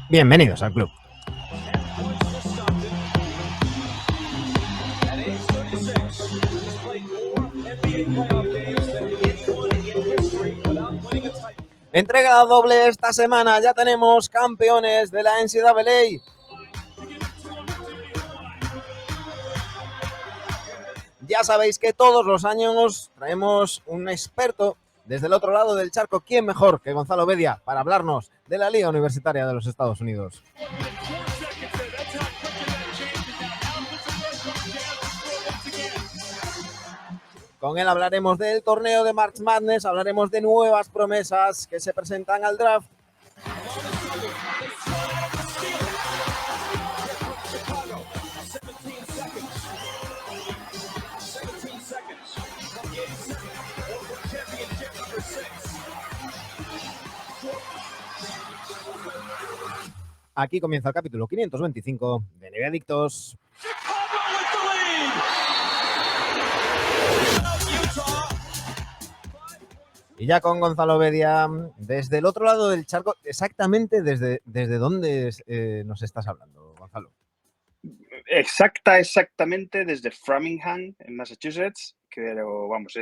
Bienvenidos al club. Entrega doble esta semana, ya tenemos campeones de la NCAA. Ya sabéis que todos los años traemos un experto desde el otro lado del charco. ¿Quién mejor que Gonzalo Bedia para hablarnos de la Liga Universitaria de los Estados Unidos? Con él hablaremos del torneo de March Madness, hablaremos de nuevas promesas que se presentan al draft. Aquí comienza el capítulo 525 de NBA Adictos. Y ya con Gonzalo Bedia, desde el otro lado del charco, exactamente desde dónde nos estás hablando, Gonzalo. Exactamente desde Framingham, en Massachusetts, que vamos,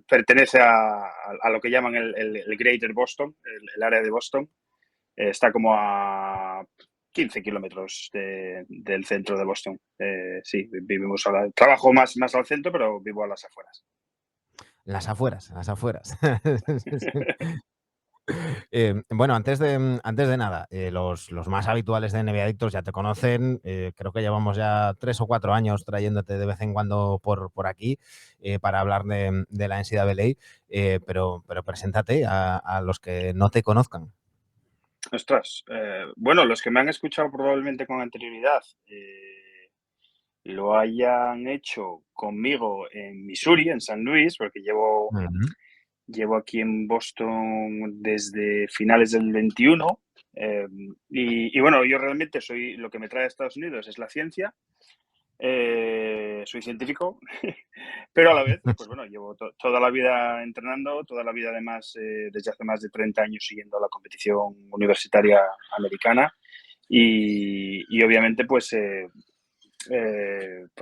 pertenece a lo que llaman el Greater Boston, el área de Boston. Está como a 15 kilómetros del centro de Boston. Sí, vivimos ahora. Trabajo más al centro, pero vivo a las afueras. Las afueras. Bueno, antes de nada, los más habituales de NBA Adictos ya te conocen. Creo que llevamos ya 3 o 4 años trayéndote de vez en cuando por aquí para hablar de la NCAA, pero preséntate a los que no te conozcan. Ostras, bueno, los que me han escuchado probablemente con anterioridad lo hayan hecho conmigo en Missouri, en San Luis, porque llevo aquí en Boston desde finales del 21. Y bueno, yo realmente soy, lo que me trae a Estados Unidos es la ciencia. Soy científico, pero a la vez, pues bueno, llevo toda la vida entrenando, toda la vida además, desde hace más de 30 años siguiendo la competición universitaria americana y obviamente pues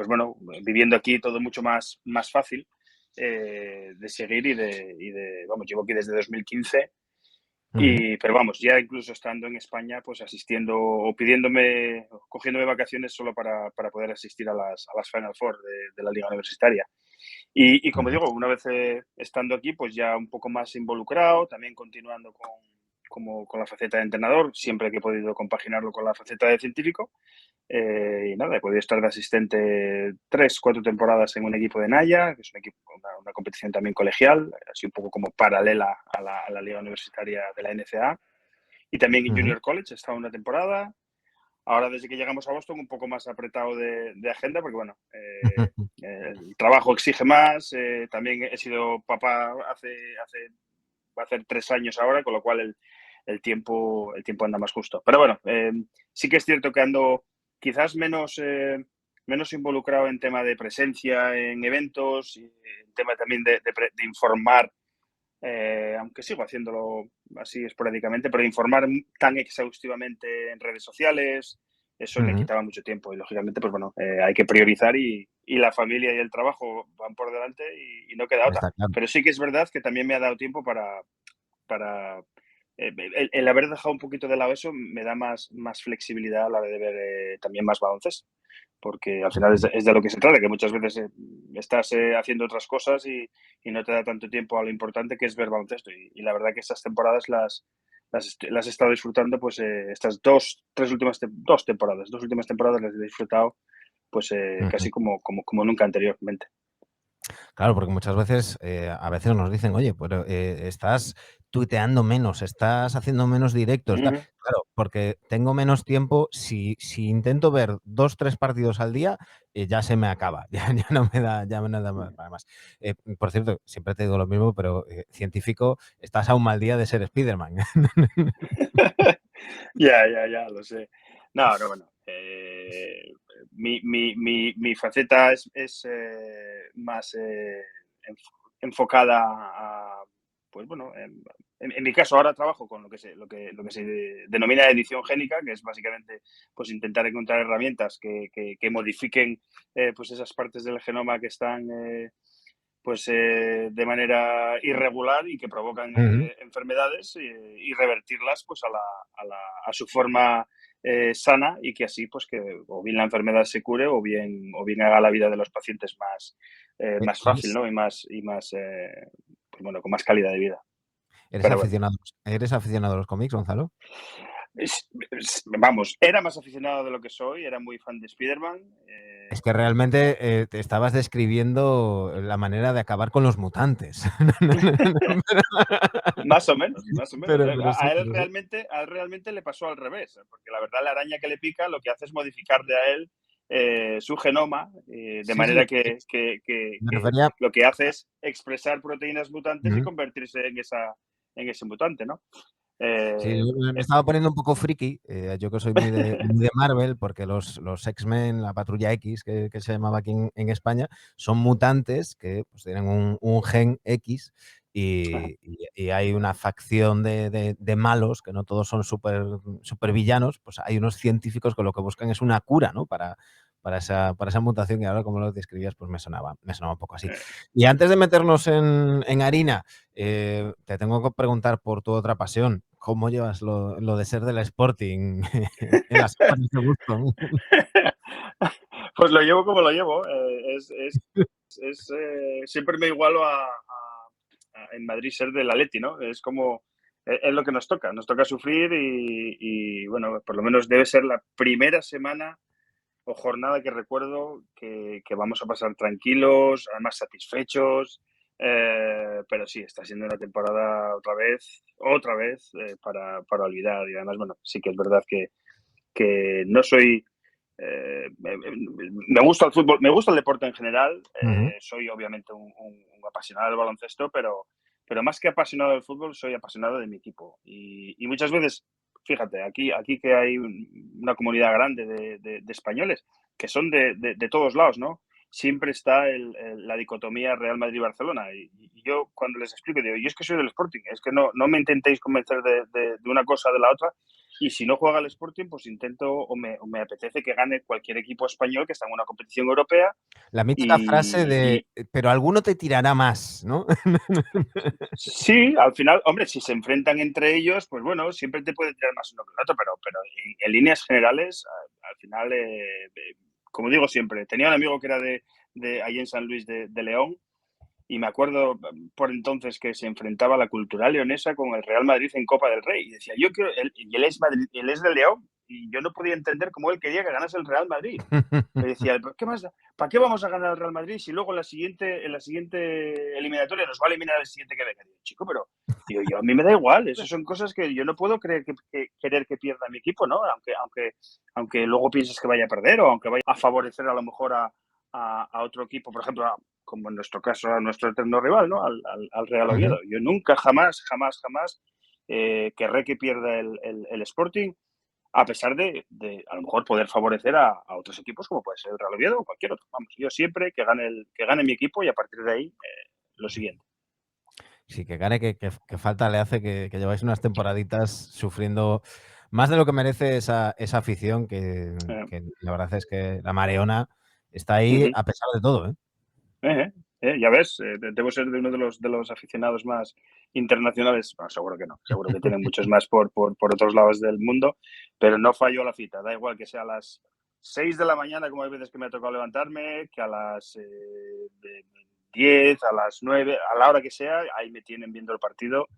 bueno, viviendo aquí todo mucho más fácil de seguir vamos, llevo aquí desde 2015 pero vamos, ya incluso estando en España, pues asistiendo o cogiéndome vacaciones solo para poder asistir a las Final Four de la Liga Universitaria. Y como digo, una vez estando aquí, pues ya un poco más involucrado, también continuando con la faceta de entrenador, siempre que he podido compaginarlo con la faceta de científico. Y nada, he podido estar de asistente 3-4 temporadas en un equipo de Naya, que es un equipo, una competición también colegial, así un poco como paralela a la liga universitaria de la NCAA. Y también en Junior College he estado una temporada. Ahora, desde que llegamos a Boston, un poco más apretado de agenda, porque bueno, el trabajo exige más. También he sido papá va a hacer 3 años ahora, con lo cual el tiempo anda más justo. Pero bueno, sí que es cierto que ando quizás menos involucrado en tema de presencia en eventos, y en tema también de informar, aunque sigo haciéndolo así esporádicamente, pero informar tan exhaustivamente en redes sociales, eso me quitaba mucho tiempo y lógicamente, pues bueno, hay que priorizar y la familia y el trabajo van por delante y no queda otra. Está claro. Pero sí que es verdad que también me ha dado tiempo para el haber dejado un poquito de lado eso me da más flexibilidad a la hora de ver también más baloncesto, porque al final es de lo que se trata, que muchas veces estás haciendo otras cosas y no te da tanto tiempo a lo importante que es ver baloncesto. Y la verdad que estas temporadas las he estado disfrutando, pues estas dos últimas temporadas las he disfrutado pues casi como nunca anteriormente. Claro, porque muchas veces, a veces nos dicen, oye, pero estás tuiteando menos, estás haciendo menos directos. Ujú. Claro, porque tengo menos tiempo. Si intento ver 2, 3 partidos al día, ya se me acaba. Ya no me da para más. Por cierto, siempre te digo lo mismo, pero científico, estás a un mal día de ser Spiderman. Ya, lo sé. No, bueno. Mi faceta es más enfocada pues bueno, en mi caso ahora trabajo con lo que se denomina edición génica, que es básicamente pues intentar encontrar herramientas que modifiquen pues esas partes del genoma que están pues de manera irregular y que provocan Ujú. enfermedades y revertirlas pues a su forma sana, y que así pues que o bien la enfermedad se cure o bien haga la vida de los pacientes más fácil, ¿Eres, ¿no? Y más pues bueno, con más calidad de vida. eres Pero bueno, aficionado, eres aficionado a los cómics, Gonzalo? vamos, era más aficionado de lo que soy, era muy fan de Spider-Man. Es que realmente, te estabas describiendo la manera de acabar con los mutantes. Más o menos, más o menos. Pero sí, pero sí. A él realmente le pasó al revés, porque la verdad la araña que le pica lo que hace es modificarle a él su genoma, de Sí, sí, manera que me refería lo que hace es expresar proteínas mutantes y ujú. convertirse en ese mutante, ¿no? Sí, Eh, yo me estaba poniendo un poco friki, yo que soy muy de Marvel, porque los X-Men, la Patrulla X, que se llamaba aquí en España, son mutantes que, pues, tienen un gen X y hay una facción de malos, que no todos son supervillanos, pues hay unos científicos que lo que buscan es una cura, ¿no? Para esa mutación, y ahora como lo describías, pues me sonaba un poco así. eh, Y antes de meternos en harina, te tengo que preguntar por tu otra pasión. ¿Cómo llevas lo de ser del Sporting en las horas de gusto? Pues lo llevo como lo llevo. Siempre me igualo en Madrid ser del Atleti, ¿no? Es como, es lo que nos toca sufrir y, bueno, por lo menos debe ser la primera semana o jornada que recuerdo que vamos a pasar tranquilos, además satisfechos, pero sí, está siendo una temporada otra vez, para olvidar. Y además, bueno, sí que es verdad que no soy me gusta el fútbol, me gusta el deporte en general. Ujú. Soy obviamente un apasionado del baloncesto, pero más que apasionado del fútbol, soy apasionado de mi equipo. Y muchas veces, fíjate, aquí que hay una comunidad grande de españoles que son de todos lados, ¿no? Siempre está la dicotomía Real Madrid-Barcelona. Y yo cuando les explico, digo, yo es que soy del Sporting, es que no me intentéis convencer de una cosa o de la otra, y si no juega el Sporting, pues intento o me apetece que gane cualquier equipo español que está en una competición europea. La mítica frase Y, de: Pero alguno te tirará más", ¿no? sí, al final, hombre, si se enfrentan entre ellos, pues bueno, siempre te puede tirar más uno que el otro, pero en líneas generales, al final, como digo siempre, tenía un amigo que era de allí en San Luis de León. Y me acuerdo por entonces que se enfrentaba la Cultural Leonesa con el Real Madrid en Copa del Rey. Y decía, yo quiero, y él es de León, y yo no podía entender cómo él quería que ganase el Real Madrid. Me decía, ¿qué más da? ¿Para qué vamos a ganar el Real Madrid si luego en la siguiente eliminatoria nos va a eliminar el siguiente que venga? Digo, chico, pero digo, yo a mí me da igual, eso son cosas que yo no puedo querer que pierda mi equipo, ¿no? Aunque luego pienses que vaya a perder, o aunque vaya a favorecer a lo mejor a otro equipo, por ejemplo, como en nuestro caso, a nuestro eterno rival, ¿no? Al Real Ujú. Oviedo. Yo nunca, jamás, jamás, jamás querré que pierda el Sporting, a pesar de a lo mejor poder favorecer a otros equipos, como puede ser el Real Oviedo o cualquier otro. Vamos, yo siempre que gane mi equipo, y a partir de ahí lo siguiente. Sí, que gane, que falta le hace que lleváis unas temporaditas sufriendo más de lo que merece esa afición, Eh, que la verdad es que la Mareona está ahí ujú. a pesar de todo, ¿eh? Ya ves, debo ser de uno de los aficionados más internacionales. Bueno, seguro que no, seguro que tienen muchos más por otros lados del mundo, pero no fallo a la cita. Da igual que sea a las 6 de la mañana, como hay veces que me ha tocado levantarme, que a las 10, a las 9, a la hora que sea, ahí me tienen viendo el partido,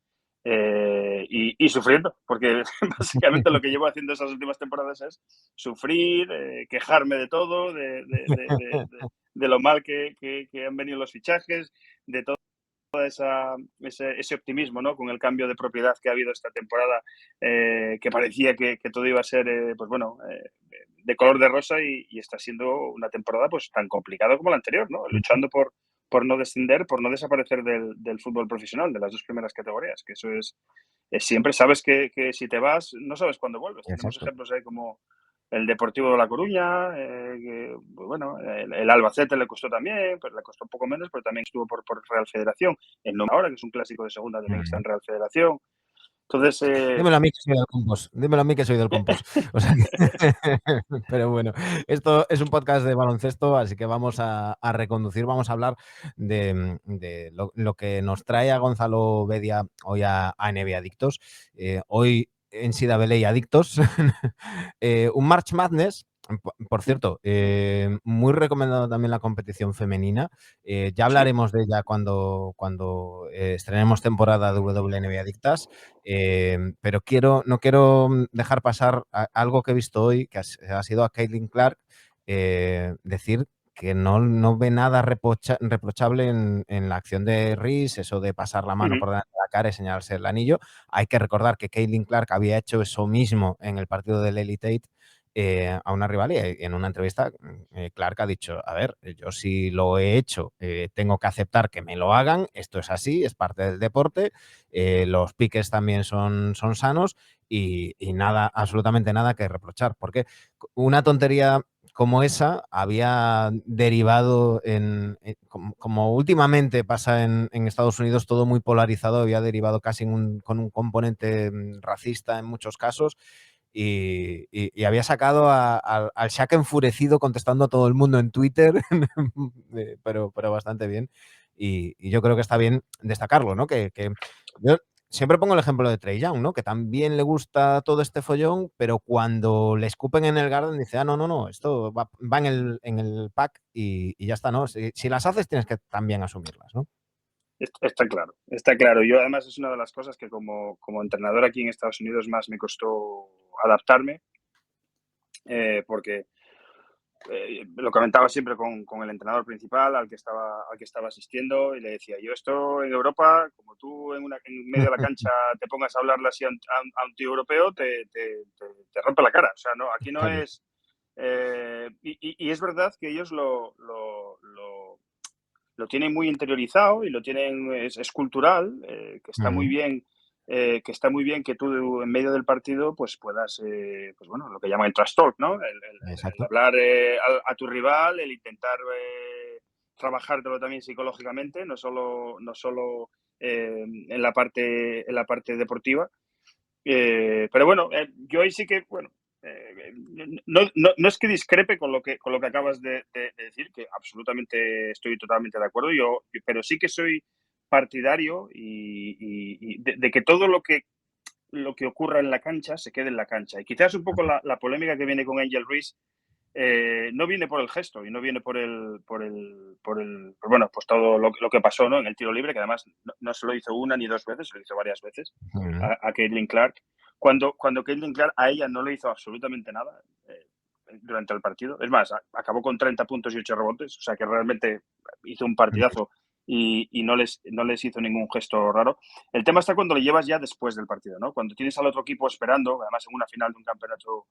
y sufriendo, porque básicamente lo que llevo haciendo esas últimas temporadas es sufrir, quejarme de todo, de lo mal que han venido los fichajes, de todo ese optimismo, ¿no? Con el cambio de propiedad que ha habido esta temporada, que parecía que todo iba a ser, pues bueno, de color de rosa, y está siendo una temporada pues tan complicada como la anterior, ¿no? Luchando por no descender, por no desaparecer del fútbol profesional, de las dos primeras categorías, que eso es siempre sabes que si te vas, no sabes cuándo vuelves. Tenemos Exacto. ejemplos ahí como el Deportivo de La Coruña, pues bueno, el Albacete le costó también, pero le costó un poco menos, pero también estuvo por Real Federación. El Noma ahora, que es un clásico de segunda, también está en Real Federación. Entonces, Dímelo a mí que soy del Compos. Dímelo a mí que soy del Compos. O sea que pero bueno, esto es un podcast de baloncesto, así que vamos a reconducir, vamos a hablar de lo que nos trae a Gonzalo Bedia hoy a NBA Adictos. Hoy en NCAA Adictos, un March Madness. Por cierto, muy recomendado también la competición femenina. Ya sí. hablaremos de ella cuando estrenemos temporada de WNBA Adictas. Pero no quiero dejar pasar algo que he visto hoy, que ha sido a Caitlin Clark decir que no ve nada reprochable en la acción de Reese, eso de pasar la mano Ujú. por delante de la cara y señalarse el anillo. Hay que recordar que Caitlin Clark había hecho eso mismo en el partido del Elite Eight a una rival y en una entrevista Clark ha dicho, a ver, yo si lo he hecho, tengo que aceptar que me lo hagan, esto es así, es parte del deporte, los piques también son sanos y nada, absolutamente nada que reprochar, porque una tontería como esa había derivado como últimamente pasa en Estados Unidos, todo muy polarizado, había derivado casi con un componente racista en muchos casos y había sacado al Shaq enfurecido contestando a todo el mundo en Twitter, pero bastante bien. Y yo creo que está bien destacarlo, ¿no? Que yo siempre pongo el ejemplo de Trey Young, ¿no? Que también le gusta todo este follón, pero cuando le escupen en el Garden dice, no, esto va en el pack y ya está, ¿no? Si las haces tienes que también asumirlas, ¿no? Está claro, está claro. Yo además es una de las cosas que como entrenador aquí en Estados Unidos más me costó adaptarme, porque lo comentaba siempre con el entrenador principal al que estaba asistiendo y le decía, yo esto en Europa, como tú en medio de la cancha te pongas a hablarle así a un tío europeo, te rompe la cara. O sea, no, aquí no Claro. es... y es verdad que ellos lo tienen muy interiorizado y lo tienen, es cultural, que está muy Ujú. bien. Que está muy bien que tú en medio del partido pues puedas, pues bueno, lo que llaman el trash talk, ¿no? El Exacto. hablar a tu rival, el intentar trabajártelo también psicológicamente, no solo en la parte deportiva. Pero bueno, yo ahí sí que, bueno, no es que discrepe con lo que acabas de decir, que absolutamente estoy totalmente de acuerdo, pero sí que soy partidario y de que todo lo que ocurra en la cancha se quede en la cancha. Y quizás un poco la polémica que viene con Angel Reese no viene por el gesto y no viene bueno, pues todo lo que pasó, ¿no? En el tiro libre, que además no se lo hizo una ni dos veces, se lo hizo varias veces Ujú. a Caitlin Clark. Cuando Caitlin Clark a ella no le hizo absolutamente nada durante el partido. Es más, acabó con 30 puntos y 8 rebotes, o sea que realmente hizo un partidazo y no les hizo ningún gesto raro. El tema está cuando le llevas ya después del partido, ¿no? Cuando tienes al otro equipo esperando, además en una final de un campeonato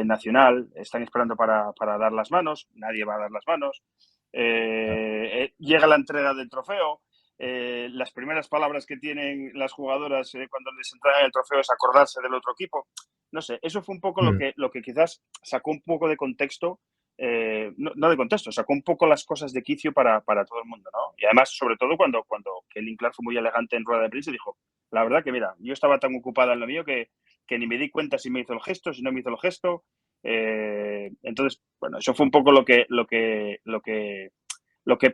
nacional, están esperando para dar las manos, nadie va a dar las manos, llega la entrega del trofeo, las primeras palabras que tienen las jugadoras cuando les entregan el trofeo es acordarse del otro equipo. No sé, eso fue un poco Ujú. lo que quizás sacó un poco de contexto, no de contexto, sacó un poco las cosas de quicio para todo el mundo, ¿no? Y además, sobre todo cuando Kelly Clark fue muy elegante en rueda de prensa y dijo, la verdad que mira, yo estaba tan ocupada en lo mío que ni me di cuenta si me hizo el gesto, si no me hizo el gesto. Entonces, bueno, eso fue un poco lo que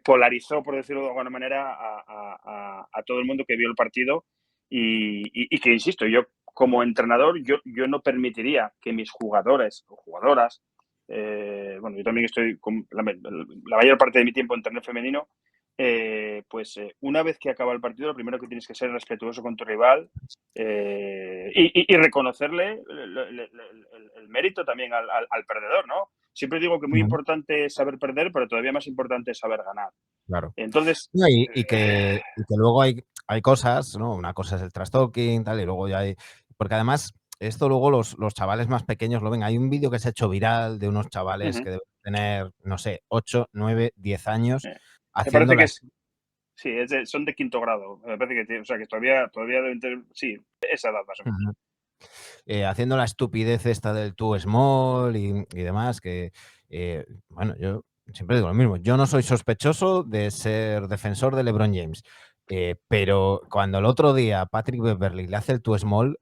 polarizó, por decirlo de alguna manera, a todo el mundo que vio el partido y que, insisto, yo como entrenador, yo no permitiría que mis jugadores o jugadoras, bueno, yo también estoy con la mayor parte de mi tiempo en torneo femenino, una vez que acaba el partido, lo primero que tienes que ser respetuoso con tu rival y reconocerle el mérito también al perdedor, ¿no? Siempre digo que muy Ujú. importante es saber perder, pero todavía más importante es saber ganar. Claro. Entonces, No, y que luego hay cosas, ¿no? Una cosa es el trash talking, tal, y luego ya hay. Porque además, esto luego los chavales más pequeños lo ven. Hay un vídeo que se ha hecho viral de unos chavales uh-huh, que deben tener, no sé, 8 9 10 años me haciendo parece que las. es, sí, son de quinto grado. Me parece que, o sea, que todavía deben tener, sí, esa edad más o menos. haciendo la estupidez esta del too small y demás, que, bueno, yo siempre digo lo mismo, yo no soy sospechoso de ser defensor de LeBron James, pero cuando el otro día Patrick Beverley le hace el too small,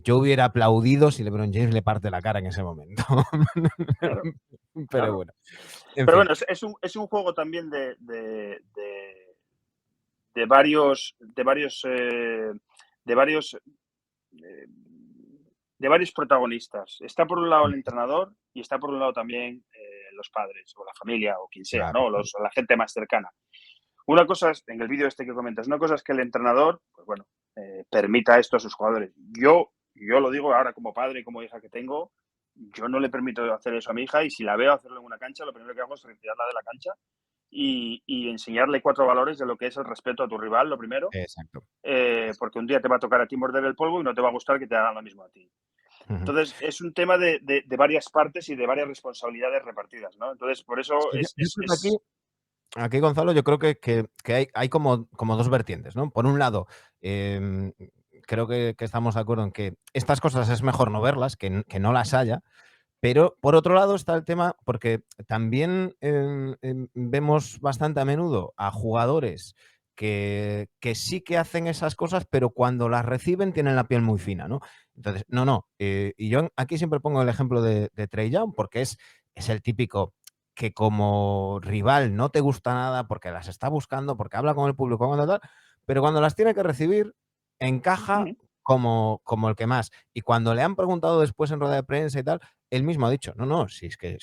yo hubiera aplaudido si LeBron James le parte la cara en ese momento. Claro, Pero claro. bueno, en Pero fin. bueno, es un juego también de de varios eh, de varios protagonistas. Está por un lado el entrenador y está por un lado también los padres o la familia o quien sea, Claro, ¿no? O la gente más cercana. Una cosa es, en el vídeo este que comentas, una cosa es que el entrenador, pues bueno, permita esto a sus jugadores. Yo lo digo ahora como padre y como hija que tengo, yo no le permito hacer eso a mi hija y si la veo hacerlo en una cancha, lo primero que hago es retirarla de la cancha y enseñarle 4 valores de lo que es el respeto a tu rival, lo primero, exacto. porque un día te va a tocar a ti morder el polvo y no te va a gustar que te hagan lo mismo a ti. Ujú. Entonces, es un tema de varias partes y de varias responsabilidades repartidas, ¿no? Entonces, por eso Sí, yo creo que aquí, Gonzalo, yo creo que hay como 2 vertientes, ¿no? Por un lado, em, creo que estamos de acuerdo en que estas cosas es mejor no verlas, que no las haya, pero por otro lado está el tema, porque también vemos bastante a menudo a jugadores que sí que hacen esas cosas, pero cuando las reciben tienen la piel muy fina, ¿no? Entonces, no. Y yo aquí siempre pongo el ejemplo de Trey Young, porque es el típico que como rival no te gusta nada porque las está buscando, porque habla con el público, cuando tal, pero cuando las tiene que recibir, encaja es. como el que más. Y cuando le han preguntado después en rueda de prensa y tal, él mismo ha dicho, no, si es que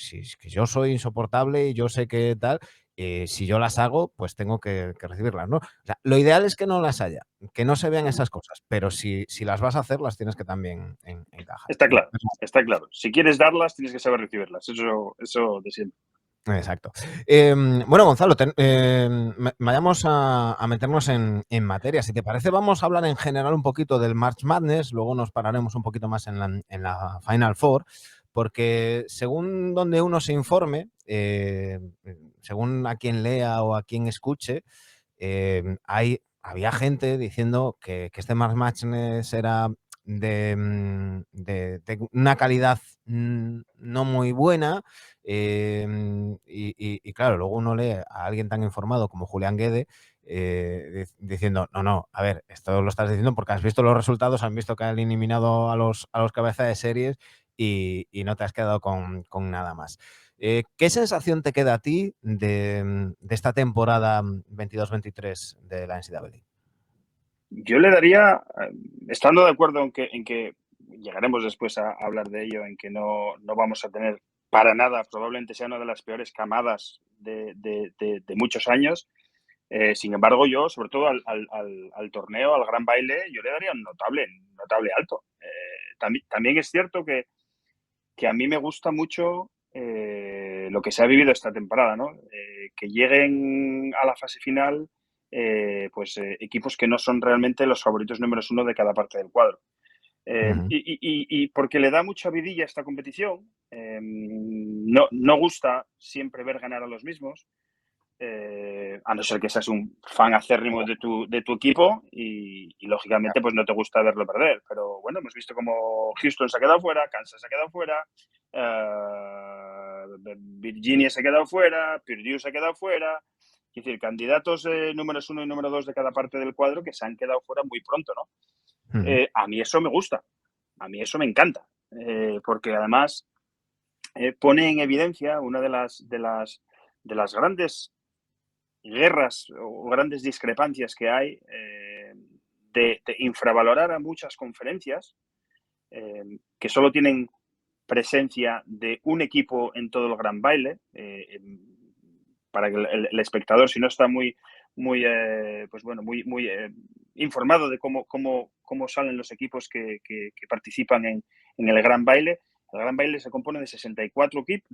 yo soy insoportable y yo sé que tal, si yo las hago, pues tengo que recibirlas, ¿no? O sea, lo ideal es que no las haya, que no se vean esas cosas, pero si las vas a hacer, las tienes que también encajar. Está claro, está claro. Si quieres darlas, tienes que saber recibirlas. Eso de siempre. Exacto. Bueno, Gonzalo, vayamos a meternos en materia. Si te parece, vamos a hablar en general un poquito del March Madness, luego nos pararemos un poquito más en la Final Four, porque según donde uno se informe, según a quien lea o a quien escuche, había gente diciendo que este March Madness era de una calidad no muy buena, y claro, luego uno lee a alguien tan informado como Julián Guede diciendo, no, a ver, esto lo estás diciendo porque has visto los resultados, has visto que han eliminado a los cabezas de series y no te has quedado con nada más. ¿Qué sensación te queda a ti de esta temporada 22-23 de la NCAA? Yo le daría, estando de acuerdo en que llegaremos después a hablar de ello, en que no vamos a tener para nada, probablemente sea una de las peores camadas de muchos años. Sin embargo, yo, sobre todo al torneo, al gran baile, yo le daría un notable alto. También es cierto que a mí me gusta mucho lo que se ha vivido esta temporada, ¿no? Que lleguen a la fase final equipos que no son realmente los favoritos números uno de cada parte del cuadro. Ujú. Y porque le da mucha vidilla a esta competición, no gusta siempre ver ganar a los mismos, a no ser que seas un fan acérrimo de tu equipo y lógicamente pues no te gusta verlo perder. Pero bueno, hemos visto como Houston se ha quedado fuera, Kansas se ha quedado fuera, Virginia se ha quedado fuera, Purdue se ha quedado fuera. Es decir, candidatos números uno y número dos de cada parte del cuadro que se han quedado fuera muy pronto, ¿no? Ujú. A mí eso me gusta, a mí eso me encanta, porque además pone en evidencia una de las grandes guerras o grandes discrepancias que hay de infravalorar a muchas conferencias que solo tienen presencia de un equipo en todo el gran baile, para que el espectador, si no está muy informado de cómo salen los equipos que participan en el gran baile. El gran baile se compone de 64 equipos,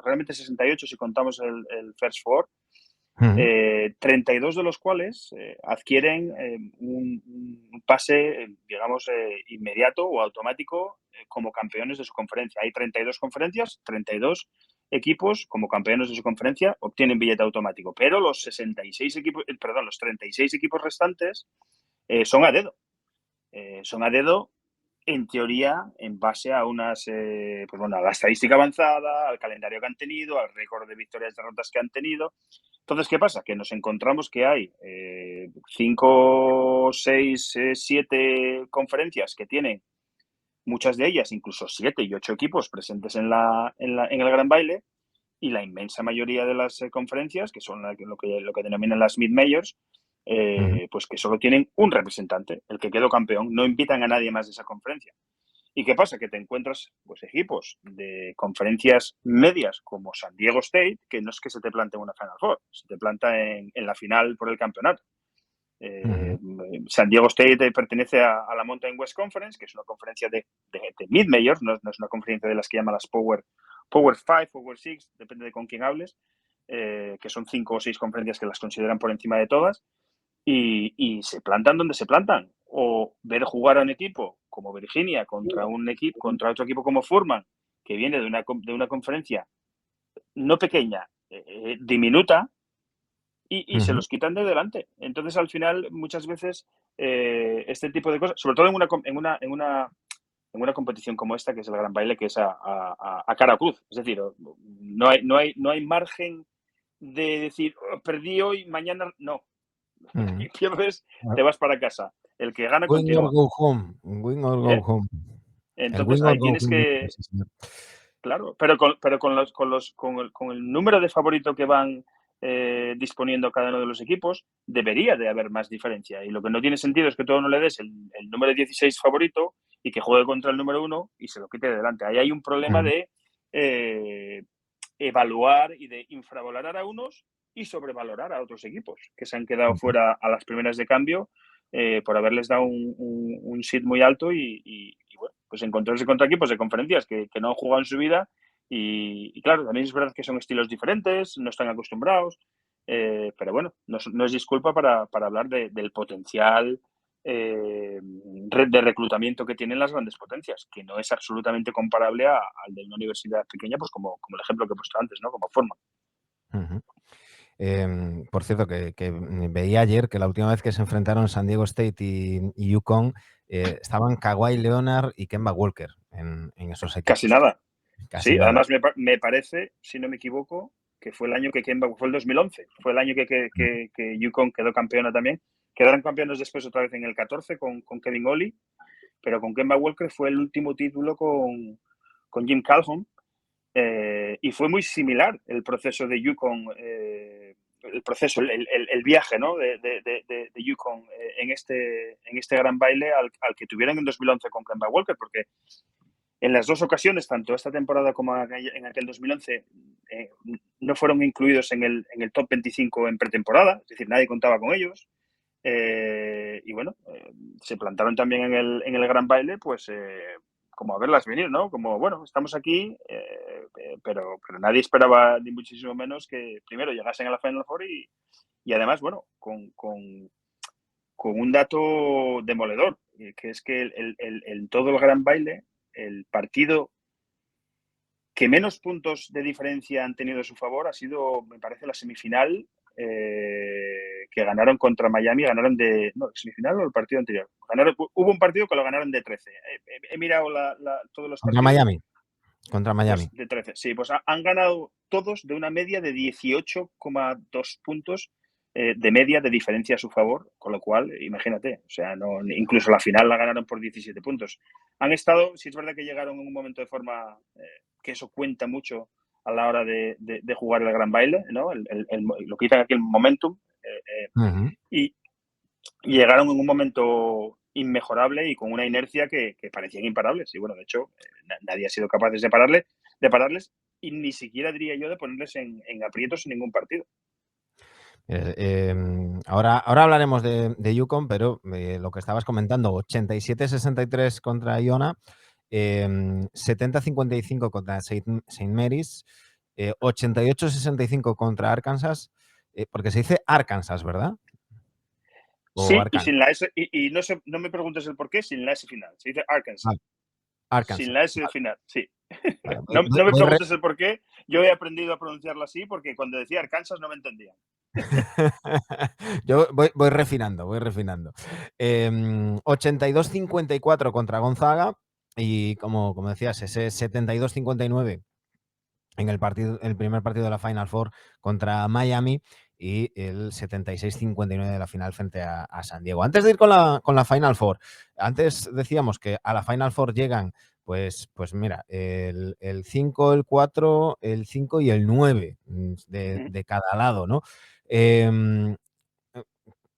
realmente 68 si contamos el First Four, Ujú. 32 de los cuales adquieren un pase, digamos, inmediato o automático como campeones de su conferencia. Hay 32 conferencias, 32 equipos como campeones de su conferencia obtienen billete automático, pero los 66 equipos, perdón, los 36 equipos restantes son a dedo. Son a dedo en teoría, en base a unas, pues bueno, a la estadística avanzada, al calendario que han tenido, al récord de victorias y derrotas que han tenido. Entonces, ¿qué pasa? Que nos encontramos que hay 5, 6, 7 conferencias que tienen, muchas de ellas incluso 7 y 8 equipos presentes en el Gran Baile, y la inmensa mayoría de las conferencias, que son lo que denominan las mid-majors, pues que solo tienen un representante, el que quedó campeón. No invitan a nadie más de esa conferencia. ¿Y qué pasa? Que te encuentras pues equipos de conferencias medias como San Diego State, que no es que se te plante en una Final Four, se te planta en la final por el campeonato. San Diego State pertenece a la Mountain West Conference, que es una conferencia de mid-majors, no es una conferencia de las que llaman las Power 5, Power 6, depende de con quién hables, que son 5 o 6 conferencias que las consideran por encima de todas, y se plantan donde se plantan. O ver jugar a un equipo como Virginia contra otro equipo como Furman, que viene de una conferencia no pequeña, diminuta, y se los quitan de delante. Entonces, al final, muchas veces, este tipo de cosas, sobre todo en una competición como esta, que es el Gran Baile, que es a cara o cruz. Es decir, no hay margen de decir, oh, perdí hoy, mañana no. Y pierdes, te vas para casa. El que gana Win or continúa. go home. Win or go ¿Eh? home. El Entonces, win or ahí go tienes home. que, Sí, señor. claro, pero con el número de favorito que van disponiendo cada uno de los equipos, debería de haber más diferencia. Y lo que no tiene sentido es que todo no le des el número 16 favorito y que juegue contra el número 1 y se lo quite de delante. Ahí hay un problema de evaluar y de infravalorar a unos y sobrevalorar a otros equipos que se han quedado fuera a las primeras de cambio por haberles dado un seed muy alto y bueno, pues encontrarse contra equipos de conferencias que no han jugado en su vida y claro, también es verdad que son estilos diferentes, no están acostumbrados, pero bueno, no es disculpa para hablar del potencial de reclutamiento que tienen las grandes potencias, que no es absolutamente comparable al de una universidad pequeña, pues como el ejemplo que he puesto antes, ¿no? Como forma. Por cierto, que veía ayer que la última vez que se enfrentaron San Diego State y UConn, estaban Kawhi Leonard y Kemba Walker en esos Casi equipos. nada. Casi Sí, nada. además me parece, si no me equivoco, que fue el año que Kemba, fue el 2011, fue el año que UConn quedó campeona también. Quedaron campeones después otra vez en el 14 con Kevin Ollie, pero con Kemba Walker fue el último título con Jim Calhoun. Y fue muy similar el proceso de UConn, el viaje, ¿no? de UConn en este gran baile al que tuvieron en 2011 con Kemba Walker, porque en las dos ocasiones, tanto esta temporada como en aquel 2011, no fueron incluidos en el top 25 en pretemporada, es decir, nadie contaba con ellos. Y bueno, se plantaron también en el gran baile, pues como a verlas venir, ¿no? Como, bueno, estamos aquí, pero nadie esperaba, ni muchísimo menos, que primero llegasen a la Final Four y además, bueno, con un dato demoledor, que es que todo el gran baile, el partido que menos puntos de diferencia han tenido a su favor ha sido, me parece, la semifinal que ganaron contra Miami, ganaron ¿no, semifinal o el partido anterior? Hubo un partido que lo ganaron de 13. He mirado todos los Contra partidos. Miami. Contra Miami. Pues de 13, sí, pues han ganado todos de una media de 18,2 puntos de media de diferencia a su favor, con lo cual, imagínate, o sea, incluso la final la ganaron por 17 puntos. Han estado, si es verdad que llegaron en un momento de forma que eso cuenta mucho a la hora de jugar el gran baile, ¿no? Lo que dicen aquí el momentum, y llegaron en un momento inmejorable y con una inercia que parecían imparables. Y bueno, de hecho, nadie ha sido capaz de pararles y ni siquiera diría yo de ponerles en aprietos en ningún partido. Ahora hablaremos de UConn, pero lo que estabas comentando, 87-63 contra Iona, 70-55 contra Saint Mary's, 88-65 contra Arkansas, porque se dice Arkansas, ¿verdad? Sí, y Arkansas. sin la S, y no me preguntes el por qué, sin la S final. Se dice Arkansas. Arkansas. Sin la S final, sí. Vale, No me preguntes el por qué. Yo he aprendido a pronunciarlo así porque cuando decía Arkansas no me entendía. Yo voy refinando, voy refinando. 82-54 contra Gonzaga y como decías, ese 72-59 en el primer partido de la Final Four contra Miami y el 76-59 de la final frente a San Diego. Antes de ir con la Final Four, antes decíamos que a la Final Four llegan, pues mira, el 5, el 4, el 5 y el 9 de cada lado, ¿no? Eh,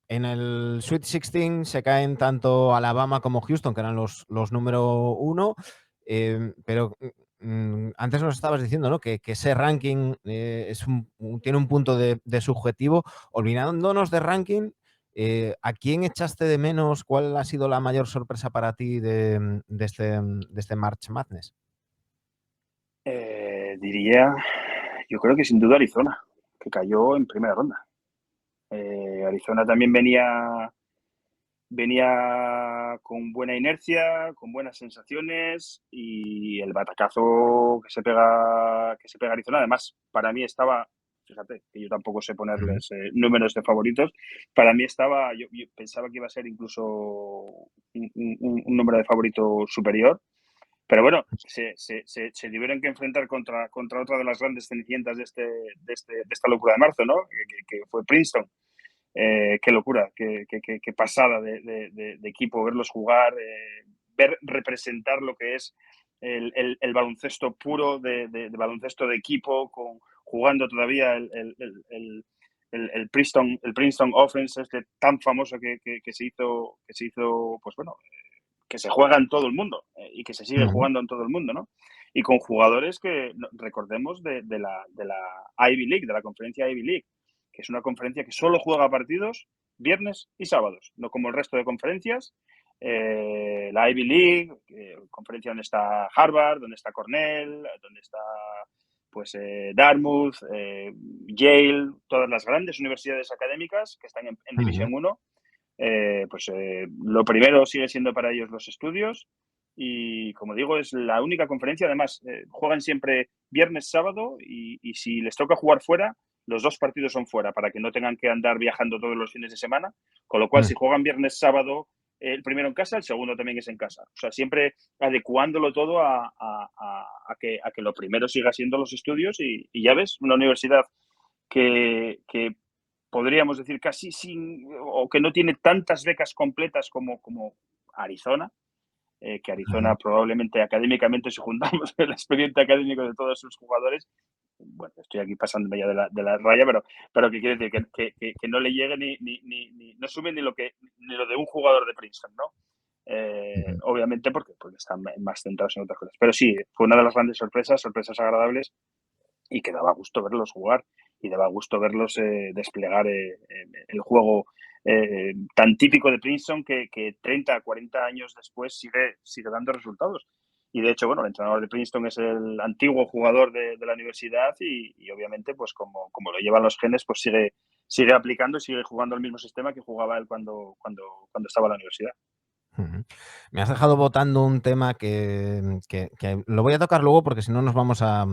en el Sweet 16 se caen tanto Alabama como Houston, que eran los número uno, pero antes nos estabas diciendo, ¿no? Que ese ranking tiene un punto de subjetivo. Olvidándonos de ranking, ¿a quién echaste de menos? ¿Cuál ha sido la mayor sorpresa para ti de este March Madness? Diría, yo creo que sin duda Arizona, que cayó en primera ronda. Arizona también venía con buena inercia, con buenas sensaciones y el batacazo que se pega Arizona, además, para mí estaba, fíjate, que yo tampoco sé Ujú, ponerles números de favoritos, para mí estaba, yo pensaba que iba a ser incluso un número de favorito superior, pero bueno, se tuvieron que enfrentar contra otra de las grandes cenicientas de esta locura de marzo, ¿no? Que fue Princeton. Qué locura, qué pasada de equipo verlos jugar, ver representar lo que es el baloncesto puro, de baloncesto de equipo, jugando todavía el Princeton Offense, este tan famoso que se hizo, pues bueno, que se juega en todo el mundo y que se sigue ujú, jugando en todo el mundo, ¿no? Y con jugadores que recordemos de la Ivy League, de la conferencia Ivy League, que es una conferencia que solo juega partidos viernes y sábados, no como el resto de conferencias. La Ivy League, conferencia donde está Harvard, donde está Cornell, donde está pues Dartmouth, Yale, todas las grandes universidades académicas que están en ujú. División 1, lo primero sigue siendo para ellos los estudios y, como digo, es la única conferencia. Además, juegan siempre viernes, sábado y si les toca jugar fuera, los dos partidos son fuera para que no tengan que andar viajando todos los fines de semana. Con lo cual, Mm. si juegan viernes, sábado, el primero en casa, el segundo también es en casa. O sea, siempre adecuándolo todo a que lo primero siga siendo los estudios y ya ves, una universidad que podríamos decir casi sin, o que no tiene tantas becas completas como Arizona, que Arizona Ujú. probablemente académicamente, si juntamos el expediente académico de todos sus jugadores, bueno, estoy aquí pasándome ya de la raya, pero que quiere decir que no le llegue no sube ni lo de un jugador de Princeton, ¿no? Ujú. Obviamente porque están más centrados en otras cosas. Pero sí, fue una de las grandes sorpresas agradables y que daba gusto verlos jugar y daba gusto verlos desplegar el juego tan típico de Princeton que 30, 40 años después sigue dando resultados. Y de hecho, bueno, el entrenador de Princeton es el antiguo jugador de la universidad y obviamente, pues como lo llevan los genes, pues sigue aplicando y sigue jugando el mismo sistema que jugaba él cuando estaba en la universidad. Ujú. Me has dejado botando un tema que lo voy a tocar luego porque si no nos vamos a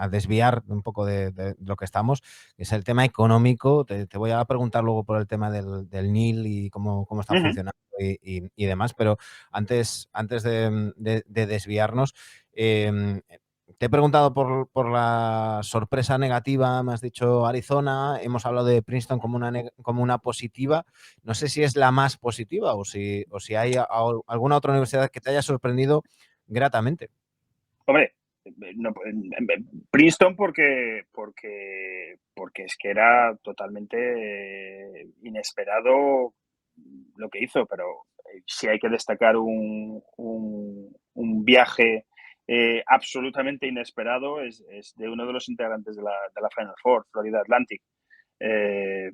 desviar un poco de lo que estamos, que es el tema económico. Te voy a preguntar luego por el tema del NIL y cómo está Uh -huh. funcionando y demás, pero antes de desviarnos, te he preguntado por la sorpresa negativa, me has dicho Arizona, hemos hablado de Princeton como una positiva. No sé si es la más positiva o si hay alguna otra universidad que te haya sorprendido gratamente. Hombre, no, Princeton porque es que era totalmente inesperado lo que hizo, pero si hay que destacar un viaje absolutamente inesperado es de uno de los integrantes de la Final Four, Florida Atlantic. Eh,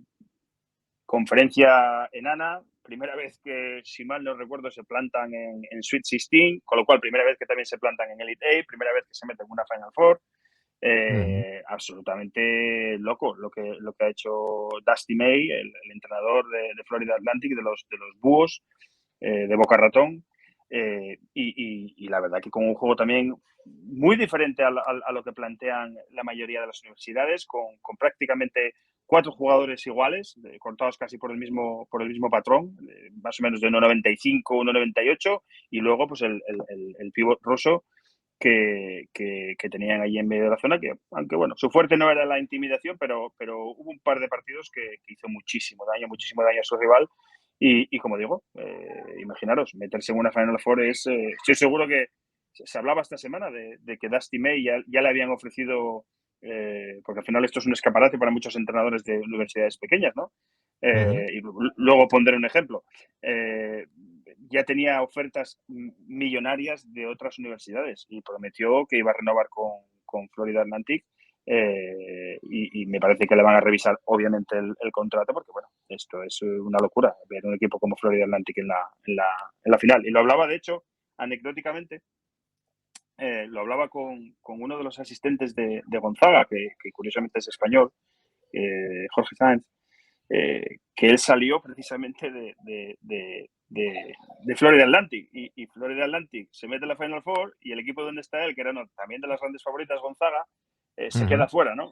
Conferencia enana, primera vez que, si mal no recuerdo, se plantan en Sweet 16, con lo cual primera vez que también se plantan en Elite 8, primera vez que se meten en una Final Four. Ujú, Absolutamente loco lo que ha hecho Dusty May, el entrenador de Florida Atlantic, de los Búhos, de Boca Ratón. Y la verdad que con un juego también muy diferente a lo que plantean la mayoría de las universidades, con prácticamente 4 jugadores iguales, cortados casi por el mismo patrón, más o menos de 1,95, 1,98, y luego pues el pívot ruso que tenían allí en medio de la zona, que aunque bueno, su fuerte no era la intimidación, pero hubo un par de partidos que hizo muchísimo daño a su rival. Y como digo, imaginaros, meterse en una Final Four es... estoy seguro que se hablaba esta semana de que Dusty May ya le habían ofrecido, porque al final esto es un escaparate para muchos entrenadores de universidades pequeñas, ¿no? Ujú. Y luego pondré un ejemplo. Ya tenía ofertas millonarias de otras universidades y prometió que iba a renovar con Florida Atlantic. Y me parece que le van a revisar obviamente el contrato, porque bueno, esto es una locura ver un equipo como Florida Atlantic en la final. Y lo hablaba, de hecho, anecdóticamente, lo hablaba con uno de los asistentes de Gonzaga, que curiosamente es español, Jorge Sáenz, que él salió precisamente de Florida Atlantic, y Florida Atlantic se mete en la Final Four, y el equipo donde está él, que era también de las grandes favoritas, Gonzaga, se Ujú. queda fuera, ¿no?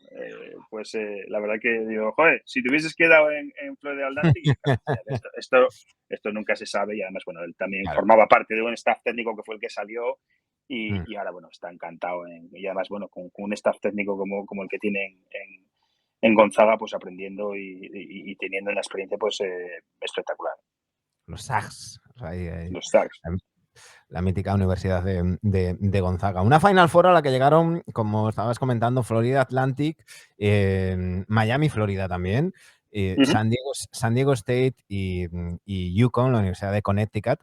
Pues la verdad que digo, joder, si te hubieses quedado en Florida Atlantic, y claro, esto nunca se sabe, y además, bueno, él también Claro. formaba parte de un staff técnico que fue el que salió, Mm. y ahora, bueno, está encantado, y además, bueno, con un staff técnico como el que tiene en Gonzaga, pues aprendiendo y teniendo una experiencia pues espectacular. Los SAGs. O sea, Los Stars. la, la mítica Universidad de Gonzaga. Una Final Four a la que llegaron, como estabas comentando, Florida Atlantic, Miami, Florida también, Uh -huh. San Diego State y UConn, la Universidad de Connecticut.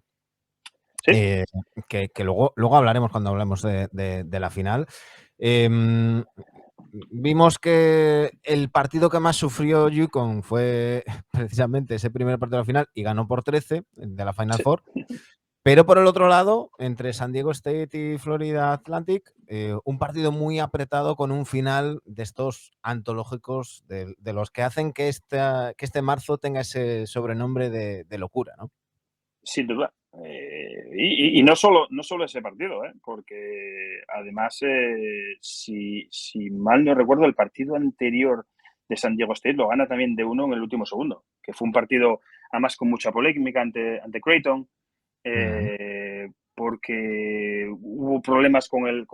Sí, Que luego hablaremos cuando hablemos de la final. Vimos que el partido que más sufrió UConn fue precisamente ese primer partido de la final y ganó por 13 de la Final sí. Four. Pero por el otro lado, entre San Diego State y Florida Atlantic, un partido muy apretado con un final de estos antológicos de los que hacen que este marzo tenga ese sobrenombre de locura, ¿no? Sin duda. Y no solo ese partido, porque además, si mal no recuerdo, el partido anterior de San Diego State lo gana también de 1 en el último segundo, que fue un partido además con mucha polémica ante Creighton, Mm. porque hubo problemas con el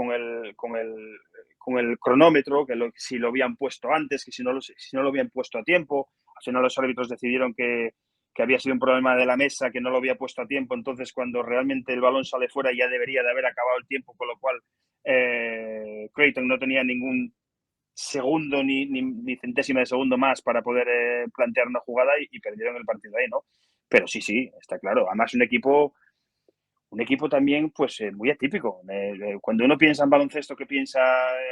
cronómetro, que si lo habían puesto antes, que si no lo habían puesto a tiempo. Al final los árbitros decidieron que había sido un problema de la mesa, que no lo había puesto a tiempo, entonces cuando realmente el balón sale fuera ya debería de haber acabado el tiempo, con lo cual Creighton no tenía ningún segundo ni centésima de segundo más para poder plantear una jugada, y perdieron el partido ahí, ¿no? Pero sí, está claro. Además, un equipo también pues muy atípico. Cuando uno piensa en baloncesto, ¿qué piensa?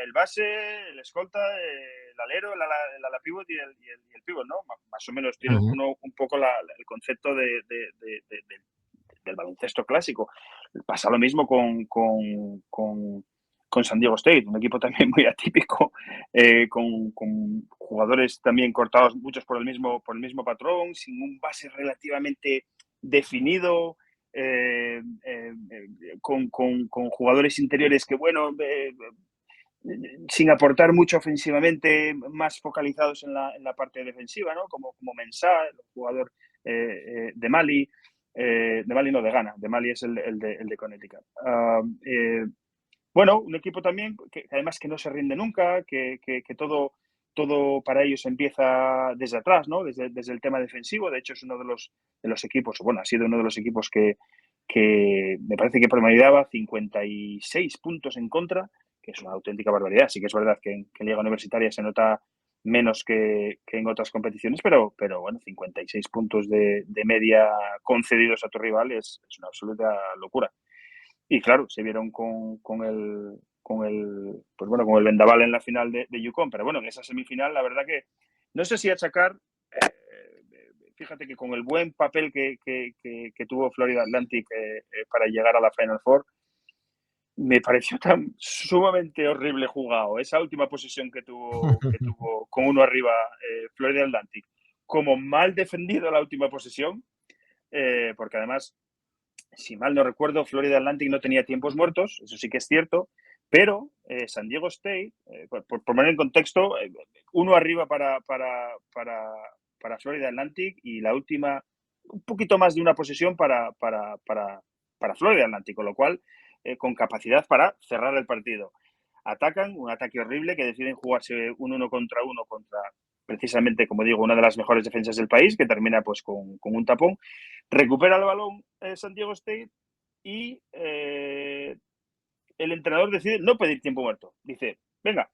El base, el escolta, el alero, el ala pivot y el pivot, ¿no? Más o menos tiene Ujú. uno un poco el concepto del baloncesto clásico. Pasa lo mismo con San Diego State, un equipo también muy atípico, con jugadores también cortados muchos por el mismo patrón, sin un base relativamente definido, con jugadores interiores que, bueno, sin aportar mucho ofensivamente, más focalizados en la parte defensiva, ¿no? Como Mensah, el jugador de Mali, de Mali no, de Ghana, de Mali es el de Connecticut. Bueno, un equipo también que además que no se rinde nunca, que todo para ellos empieza desde atrás, ¿no? Desde el tema defensivo. De hecho, es uno de los equipos, bueno, ha sido uno de los equipos que me parece que promediaba 56 puntos en contra, que es una auténtica barbaridad. Sí que es verdad que en Liga Universitaria se nota menos que en otras competiciones, pero bueno, 56 puntos de media concedidos a tu rival es una absoluta locura. Y claro, se vieron con el vendaval en la final de UConn, pero bueno, en esa semifinal, la verdad que no sé si achacar, fíjate que con el buen papel que tuvo Florida Atlantic para llegar a la Final Four, me pareció tan sumamente horrible jugado esa última posesión que tuvo con uno arriba Florida Atlantic, como mal defendido la última posesión, porque además, si mal no recuerdo, Florida Atlantic no tenía tiempos muertos, eso sí que es cierto, Pero San Diego State, por poner en contexto, uno arriba para Florida Atlantic y la última, un poquito más de una posesión para Florida Atlantic, con lo cual, con capacidad para cerrar el partido. Atacan, un ataque horrible, que deciden jugarse un uno contra precisamente, como digo, una de las mejores defensas del país, que termina pues con un tapón. Recupera el balón San Diego State y el entrenador decide no pedir tiempo muerto. Dice, venga,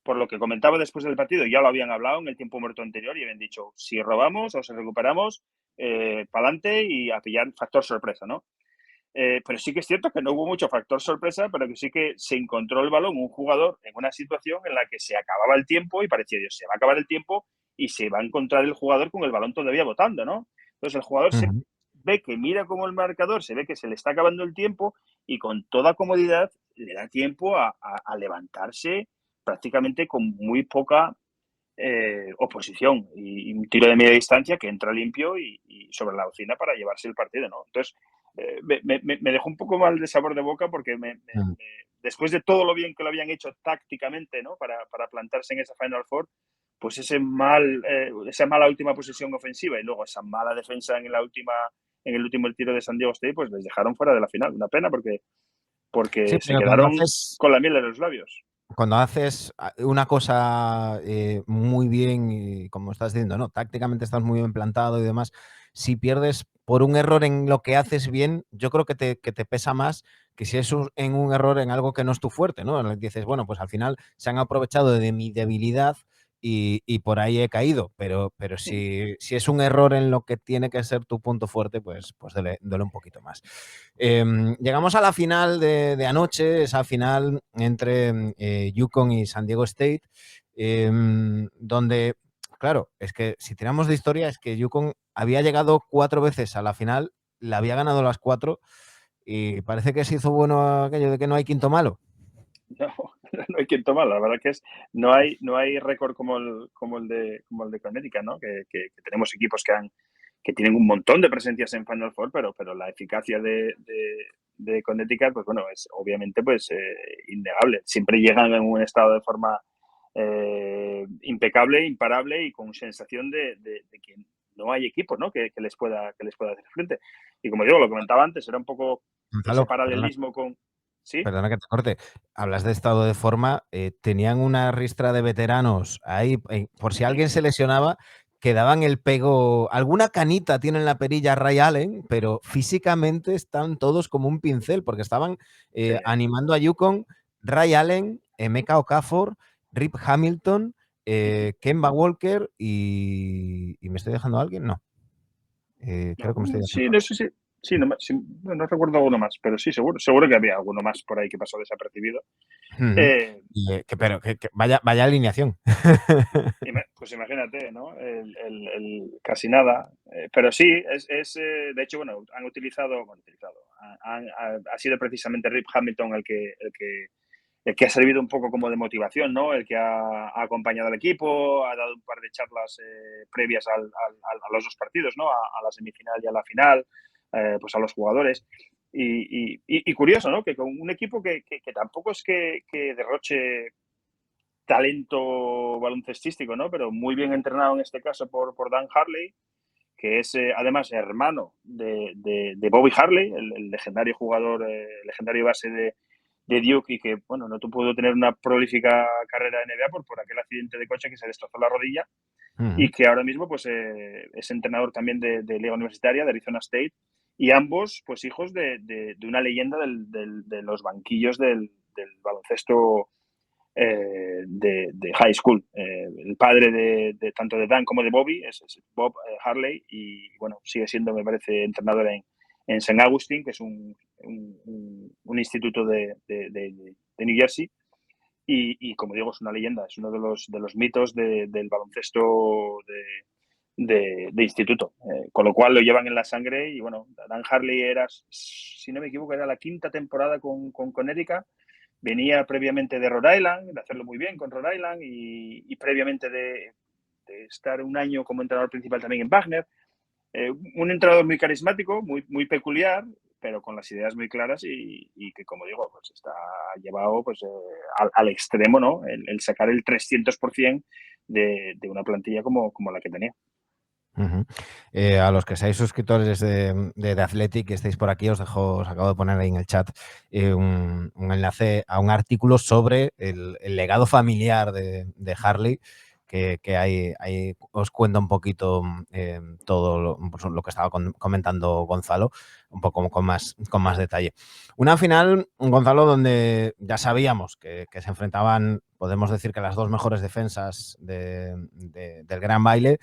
por lo que comentaba después del partido, ya lo habían hablado en el tiempo muerto anterior y habían dicho, si robamos o si recuperamos, para adelante y a pillar factor sorpresa, ¿no? Pero sí que es cierto que no hubo mucho factor sorpresa, pero que sí que se encontró el balón un jugador en una situación en la que se acababa el tiempo y parecía, Dios, se va a acabar el tiempo y se va a encontrar el jugador con el balón todavía botando, ¿no? Entonces el jugador se Ujú. ve que mira como el marcador, se ve que se le está acabando el tiempo y con toda comodidad le da tiempo a levantarse prácticamente con muy poca oposición y un tiro de media distancia que entra limpio y sobre la bocina para llevarse el partido, ¿no? Entonces, me dejó un poco mal de sabor de boca porque Mm. después de todo lo bien que lo habían hecho tácticamente, ¿no? Para plantarse en esa Final Four, pues esa mala última posesión ofensiva y luego esa mala defensa en el último tiro de San Diego State, pues les dejaron fuera de la final. Una pena Sí, porque se pero cuando quedaron haces con la miel en los labios. Cuando haces una cosa muy bien, y como estás diciendo, ¿no? Tácticamente estás muy bien plantado y demás. Si pierdes por un error en lo que haces bien, yo creo que te pesa más que si es en un error en algo que no es tu fuerte, ¿no? En el que dices, bueno, pues al final se han aprovechado de mi debilidad y por ahí he caído. Pero si es un error en lo que tiene que ser tu punto fuerte, pues duele un poquito más. Llegamos a la final de anoche, esa final entre Yukon y San Diego State, donde, claro, es que si tiramos de historia, es que Yukon había llegado 4 veces a la final, la había ganado las 4 y parece que se hizo bueno aquello de que no hay quinto malo. No, no hay quien tomarla. La verdad que no hay récord como el de Connecticut, ¿no? Que tenemos equipos que tienen un montón de presencias en Final Four, pero la eficacia de Connecticut, pues bueno, es obviamente pues innegable. Siempre llegan en un estado de forma impecable, imparable y con sensación de que no hay equipos, ¿no? Que les pueda hacer frente. Y como digo, lo comentaba antes, era un poco ese Gonzalo, paralelismo con... ¿Sí? perdona que te corte. Hablas de estado de forma. Tenían una ristra de veteranos ahí, por si Ujú. alguien se lesionaba, que daban el pego. Alguna canita tiene en la perilla Ray Allen, pero físicamente están todos como un pincel, porque estaban Sí. animando a Yukon, Ray Allen, Emeka Okafor, Rip Hamilton, Ujú. Kemba Walker y ¿me estoy dejando a alguien? No. Creo que me estoy dejando Sí, a no alguien. sé si. Sí, no recuerdo alguno más, pero sí, seguro que había alguno más por ahí que pasó desapercibido. Ujú. Eh, Pero que vaya alineación. pues imagínate, ¿no? Casi nada. Pero sí, de hecho, bueno, ha sido precisamente Rip Hamilton el que ha servido un poco como de motivación, ¿no? El que ha acompañado al equipo, ha dado un par de charlas previas a los dos partidos, ¿no? A la semifinal y a la final, pues a los jugadores. Y curioso, ¿no? Que con un equipo que tampoco es que derroche talento baloncestístico, ¿no? Pero muy bien entrenado en este caso por Dan Harley, que es además hermano de Bobby Harley, el legendario jugador, legendario base de Duke y que, bueno, no pudo tener una prolífica carrera de NBA por aquel accidente de coche que se destrozó la rodilla y Ujú. que ahora mismo pues es entrenador también de Liga Universitaria, de Arizona State, y ambos pues hijos de una leyenda de los banquillos del baloncesto de high school. El padre de tanto de Dan como de Bobby es Bob Harley y bueno, sigue siendo, me parece, entrenador en St. Augustine, que es un instituto de New Jersey. Y como digo, es una leyenda, es uno de los mitos del baloncesto de instituto, con lo cual lo llevan en la sangre y bueno, Dan Harley era, si no me equivoco, era la quinta temporada con Connecticut. Venía previamente de Rhode Island, de hacerlo muy bien con Rhode Island y previamente de estar un año como entrenador principal también en Wagner. Un entrenador muy carismático, muy, muy peculiar, pero con las ideas muy claras y que, como digo, pues está llevado pues, al extremo, ¿no? El sacar el 300% de una plantilla como la que tenía. Ujú. A los que seáis suscriptores de The Athletic y estéis por aquí, os acabo de poner ahí en el chat un enlace a un artículo sobre el legado familiar de Harley, que ahí os cuento un poquito todo lo que estaba comentando Gonzalo, un poco con más detalle. Una final, Gonzalo, donde ya sabíamos que se enfrentaban, podemos decir que las dos mejores defensas del Gran Baile,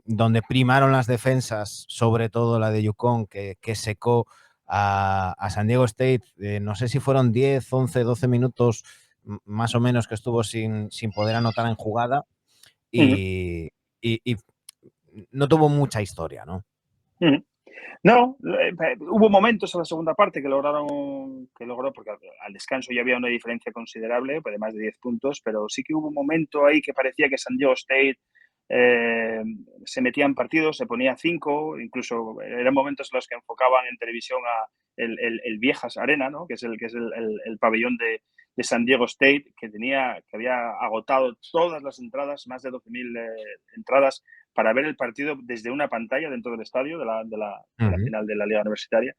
donde primaron las defensas, sobre todo la de Yukon, que secó a San Diego State. No sé si fueron 10, 11, 12 minutos más o menos que estuvo sin poder anotar en jugada Ujú, y no tuvo mucha historia, ¿no? ujú. No, hubo momentos en la segunda parte que logró, porque al descanso ya había una diferencia considerable, pues de más de 10 puntos, pero sí que hubo un momento ahí que parecía que San Diego State se metía en partidos, se ponía 5, incluso eran momentos en los que enfocaban en televisión a el Viejas Arena, ¿no? que es el pabellón de San Diego State, que había agotado todas las entradas, más de 12.000 entradas para ver el partido desde una pantalla dentro del estadio de la Ujú. final de la Liga Universitaria.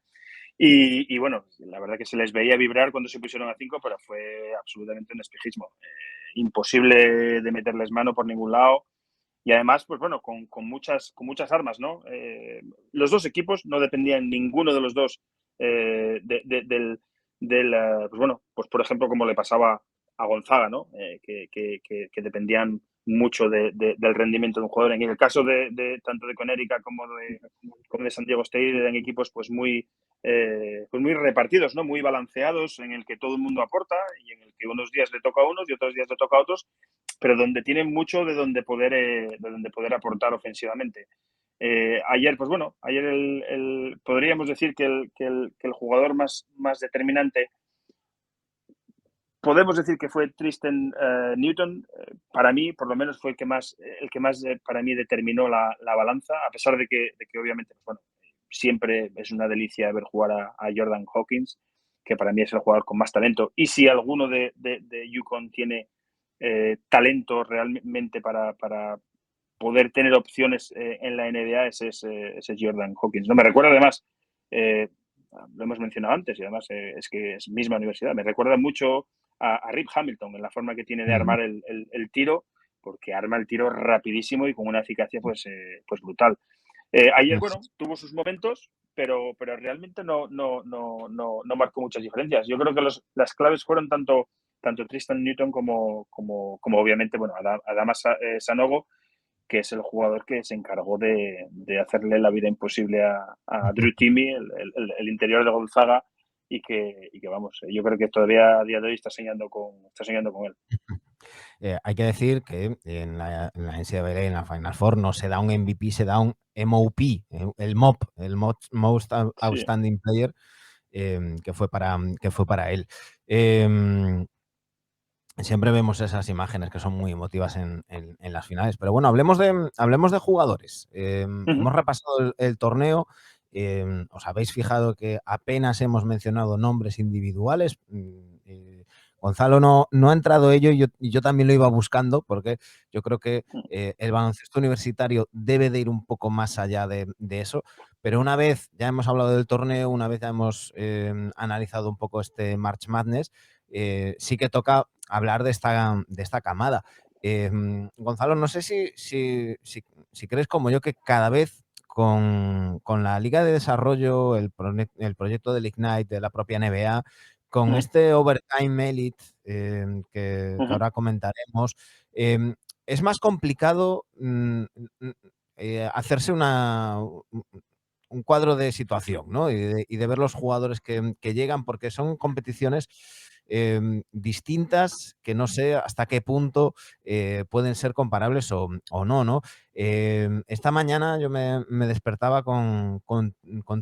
Y bueno, la verdad que se les veía vibrar cuando se pusieron a 5, pero fue absolutamente un espejismo. Imposible de meterles mano por ningún lado. Y además, pues bueno, con muchas armas, ¿no? Los dos equipos no dependían ninguno de los dos pues bueno, pues por ejemplo, como le pasaba a Gonzaga, ¿no? Que dependían mucho del rendimiento de un jugador. En el caso tanto de Conérica como de San Diego State, eran equipos pues muy repartidos, ¿no? Muy balanceados, en el que todo el mundo aporta y en el que unos días le toca a unos y otros días le toca a otros, pero donde tienen mucho de donde poder aportar ofensivamente. Ayer, pues bueno, podríamos decir que el jugador más determinante, podemos decir que fue Tristan Newton. Para mí, por lo menos, fue el que más para mí determinó la balanza, a pesar de que obviamente, pues bueno, siempre es una delicia ver jugar a Jordan Hawkins, que para mí es el jugador con más talento. Y si alguno de UConn tiene talento realmente para poder tener opciones en la NBA, ese es Jordan Hawkins. No me recuerda además, eh, lo hemos mencionado antes y además es que es misma universidad, me recuerda mucho a Rip Hamilton en la forma que tiene de Ujú. armar el tiro, porque arma el tiro rapidísimo y con una eficacia pues brutal. Ayer, bueno, tuvo sus momentos, pero realmente no marcó muchas diferencias. Yo creo que las claves fueron tanto Tristan Newton como obviamente, bueno, Adama Sanogo, que es el jugador que se encargó de hacerle la vida imposible a Drew Timme, el interior de Gonzaga, y que vamos, yo creo que todavía a día de hoy está soñando con él. Hay que decir que en la NCAA, en la Final Four, no se da un MVP, se da un MOP, el MOP, el Most Sí. Outstanding Player, que fue para él. Em, Siempre vemos esas imágenes que son muy emotivas en las finales. Pero bueno, hablemos de jugadores. Ujú, Hemos repasado el torneo. ¿Os habéis fijado que apenas hemos mencionado nombres individuales? Gonzalo no ha entrado ello y yo también lo iba buscando porque yo creo que el baloncesto universitario debe de ir un poco más allá de eso. Pero una vez ya hemos hablado del torneo, una vez ya hemos analizado un poco este March Madness, sí que toca hablar de esta camada. Gonzalo, no sé si crees como yo que cada vez con la Liga de Desarrollo, el proyecto del Ignite, de la propia NBA, con ujú, este Overtime Elite que ujú. ahora comentaremos, es más complicado hacerse un cuadro de situación, ¿no? Y de ver los jugadores que llegan, porque son competiciones distintas que no sé hasta qué punto pueden ser comparables o no, ¿no? Esta mañana yo me despertaba con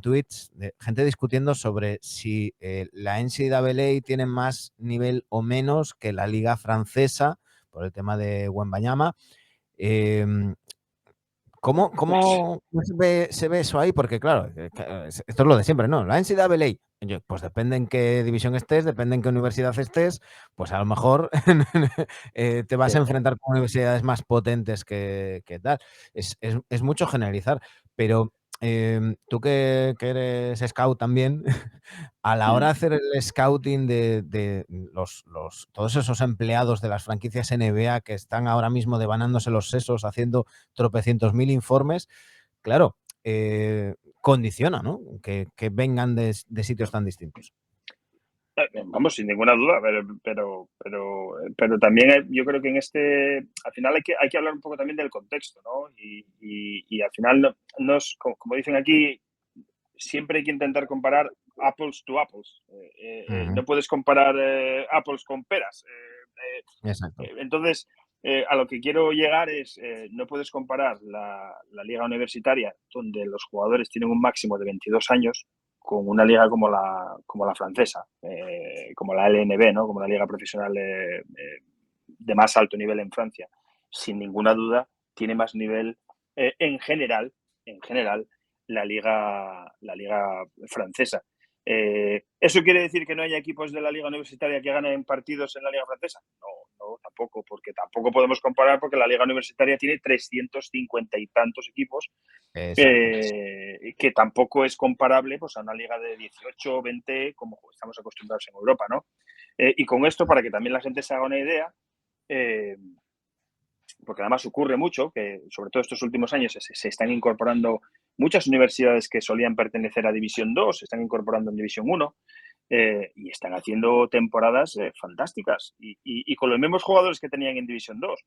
tweets de gente discutiendo sobre si la NCAA tiene más nivel o menos que la liga francesa por el tema de Wembanyama. ¿Cómo se ve eso ahí? Porque claro, esto es lo de siempre, ¿no? La NCAA, pues depende en qué división estés, depende en qué universidad estés, pues a lo mejor te vas a Sí. enfrentar con universidades más potentes que tal. Es mucho generalizar, pero tú que eres scout también, a la hora de Mm. hacer el scouting de todos esos empleados de las franquicias NBA que están ahora mismo devanándose los sesos, haciendo tropecientos mil informes, claro, condiciona, ¿no? Que vengan de sitios tan distintos. Vamos, sin ninguna duda, pero también yo creo que en al final hay que hablar un poco también del contexto, ¿no? Y al final, no es, como dicen aquí, siempre hay que intentar comparar apples to apples. Ujú, No puedes comparar apples con peras. exacto. Entonces, a lo que quiero llegar es, no puedes comparar la liga universitaria, donde los jugadores tienen un máximo de 22 años, con una liga como la francesa, como la LNB, ¿no? Como la liga profesional de más alto nivel en Francia. Sin ninguna duda, tiene más nivel en general, la liga francesa. ¿Eso quiere decir que no haya equipos de la liga universitaria que ganen partidos en la liga francesa? No, tampoco, porque tampoco podemos comparar, porque la liga universitaria tiene 350 y tantos equipos, Exacto. que tampoco es comparable, pues, a una liga de 18 o 20 como estamos acostumbrados en Europa, ¿no? Y con esto, para que también la gente se haga una idea, eh, porque además ocurre mucho, que sobre todo estos últimos años se están incorporando muchas universidades que solían pertenecer a División 2, se están incorporando en División 1, y están haciendo temporadas fantásticas, y con los mismos jugadores que tenían en División 2.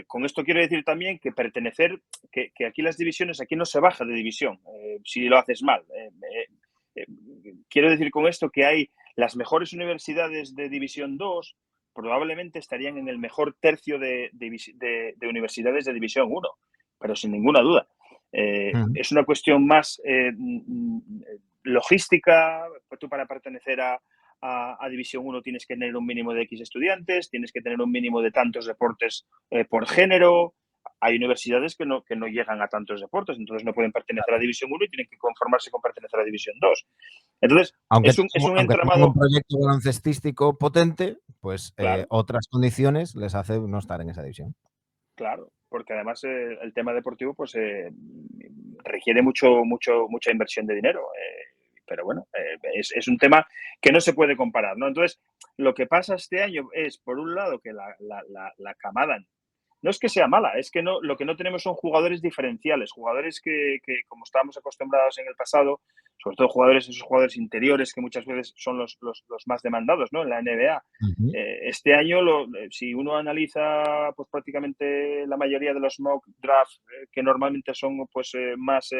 Con esto quiero decir también que que aquí las divisiones, aquí no se baja de división si lo haces mal. Eh, Quiero decir con esto que hay las mejores universidades de División 2 probablemente estarían en el mejor tercio de universidades de División 1, pero sin ninguna duda. Ujú. Es una cuestión más logística. Tú, para pertenecer a División 1, tienes que tener un mínimo de X estudiantes, tienes que tener un mínimo de tantos deportes por género. Hay universidades que no llegan a tantos deportes, entonces no pueden pertenecer a División 1 y tienen que conformarse con pertenecer a División 2. Entonces, es un Aunque tengan un entramado. proyecto baloncestístico potente, pues Claro, otras condiciones les hace no estar en esa división. claro, porque además el tema deportivo pues requiere mucha inversión de dinero. Pero bueno, es un tema que no se puede comparar, ¿no? Entonces, lo que pasa este año es, por un lado, que la camada no es que sea mala, es que lo que no tenemos son jugadores diferenciales, jugadores que como estábamos acostumbrados en el pasado, sobre todo esos jugadores interiores que muchas veces son los más demandados, ¿no? En la NBA. Ujú. Este año, si uno analiza, pues prácticamente la mayoría de los mock drafts que normalmente son pues más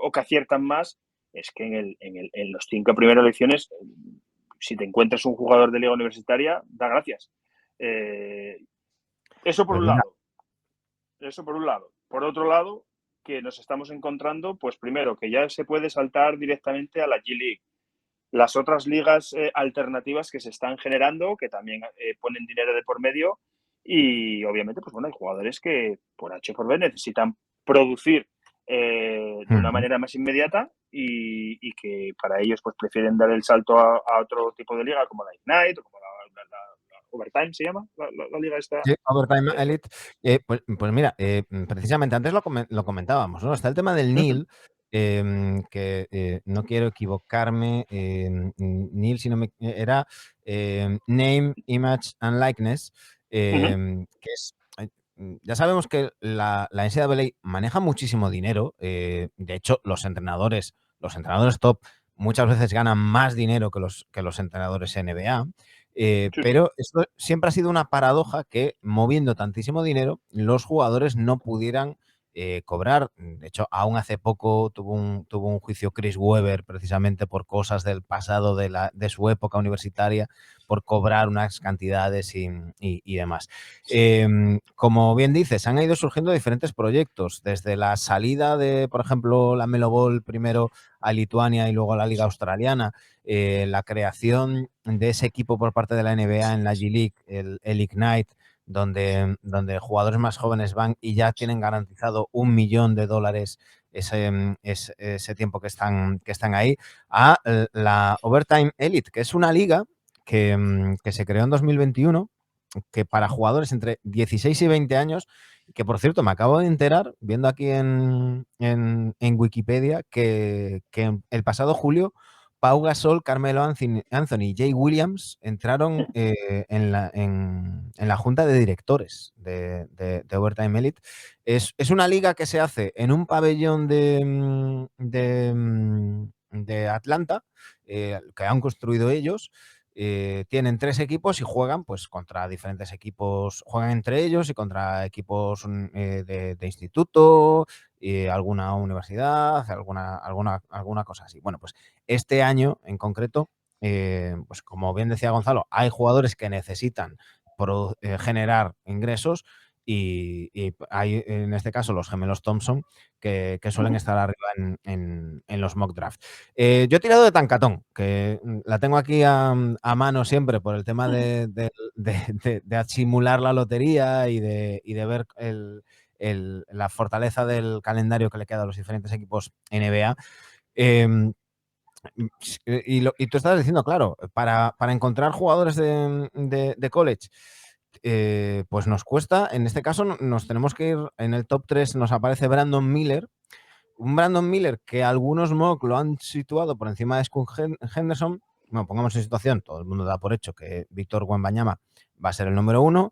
o que aciertan más, es que en los 5 primeras elecciones, si te encuentras un jugador de liga universitaria, da gracias. Eh, eso por Pues un mira, lado. Eso por un lado. Por otro lado, que nos estamos encontrando, pues primero, que ya se puede saltar directamente a la G-League. Las otras ligas alternativas que se están generando, que también ponen dinero de por medio, y obviamente, pues bueno, hay jugadores que por H o por B necesitan producir de una ujú. manera más inmediata, y que para ellos pues prefieren dar el salto a otro tipo de liga como la Ignite o como la Overtime se llama, la liga esta. Sí, Overtime eh, Elite. Pues mira, precisamente antes lo comentábamos, ¿no? Está el tema del Ujú, NIL, que no quiero equivocarme, NIL, si no me era Name, Image and Likeness, ujú. que es. Ya sabemos que la NCAA maneja muchísimo dinero. De hecho, los entrenadores top muchas veces ganan más dinero que los entrenadores NBA. Sí, sí. Pero esto siempre ha sido una paradoja que, moviendo tantísimo dinero, los jugadores no pudieran cobrar. De hecho, aún hace poco tuvo un juicio Chris Webber precisamente por cosas del pasado de su época universitaria, por cobrar unas cantidades y demás. Como bien dices, han ido surgiendo diferentes proyectos, desde la salida de, por ejemplo, la Melo Ball primero a Lituania y luego a la Liga Australiana, la creación de ese equipo por parte de la NBA en la G-League, el Ignite, donde jugadores más jóvenes van y ya tienen garantizado $1 millón ese tiempo que están ahí, a la Overtime Elite, que es una liga que se creó en 2021, que para jugadores entre 16 y 20 años, que por cierto me acabo de enterar, viendo aquí en Wikipedia, que el pasado julio Pau Gasol, Carmelo Anthony y Jay Williams entraron en la junta de directores de Overtime Elite. Es una liga que se hace en un pabellón de Atlanta, que han construido ellos. Tienen 3 equipos y juegan pues contra diferentes equipos, juegan entre ellos y contra equipos de instituto, y alguna universidad, alguna cosa así. Bueno, pues este año en concreto, pues como bien decía Gonzalo, hay jugadores que necesitan generar ingresos y hay en este caso los gemelos Thompson que suelen estar arriba en los mock draft. Yo he tirado de Tancatón, que la tengo aquí a mano siempre por el tema de simular la lotería y de ver la fortaleza del calendario que le queda a los diferentes equipos NBA. Y tú estás diciendo, claro, para encontrar jugadores de college, pues nos cuesta. En este caso nos tenemos que ir en el top 3, nos aparece Brandon Miller. Un Brandon Miller que algunos mock lo han situado por encima de Scoot Henderson. Bueno, pongamos en situación, todo el mundo da por hecho que Víctor Wembanyama va a ser el número 1.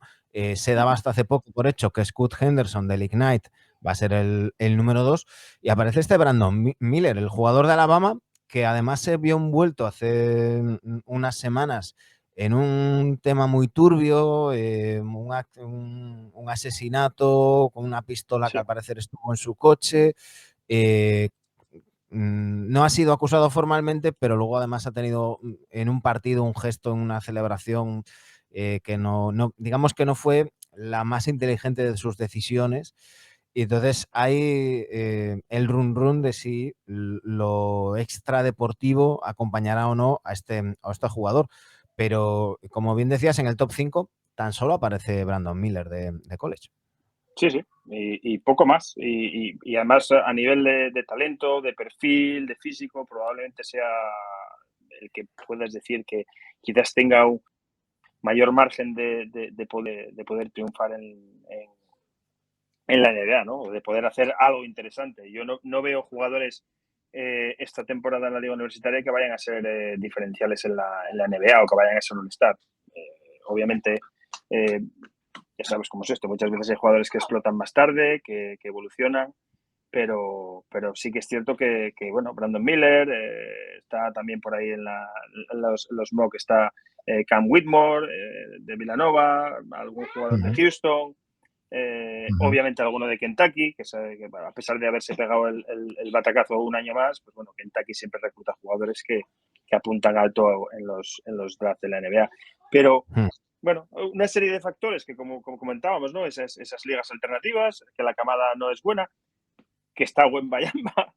Se daba hasta hace poco por hecho que Scoot Henderson del Ignite va a ser el número 2. Y aparece este Brandon Miller, el jugador de Alabama, que además se vio envuelto hace unas semanas en un tema muy turbio, un asesinato con una pistola que Sí. al parecer estuvo en su coche. No ha sido acusado formalmente, pero luego además ha tenido en un partido un gesto, en una celebración que digamos que no fue la más inteligente de sus decisiones. Y entonces hay el run de si lo extradeportivo acompañará o no a este jugador. Pero como bien decías, en el top 5 tan solo aparece Brandon Miller de college. Sí, sí, y poco más. Y además a nivel de talento, de perfil, de físico, probablemente sea el que puedas decir que quizás tenga un mayor margen de poder triunfar en la NBA, ¿no? De poder hacer algo interesante. Yo no veo jugadores esta temporada en la Liga Universitaria que vayan a ser diferenciales en la NBA o que vayan a ser un All-Star. Obviamente, ya sabes cómo es esto. Muchas veces hay jugadores que explotan más tarde, que evolucionan, pero sí que es cierto que bueno, Brandon Miller está también por ahí en los mock, está Cam Whitmore de Villanova, algún jugador de Houston, obviamente alguno de Kentucky, que sabe que a pesar de haberse pegado el batacazo un año más, pues bueno, Kentucky siempre recluta jugadores que apuntan alto en los drafts de la NBA. Pero bueno, una serie de factores que, como comentábamos, ¿no? Esas ligas alternativas, que la camada no es buena, que está Wembanyama, al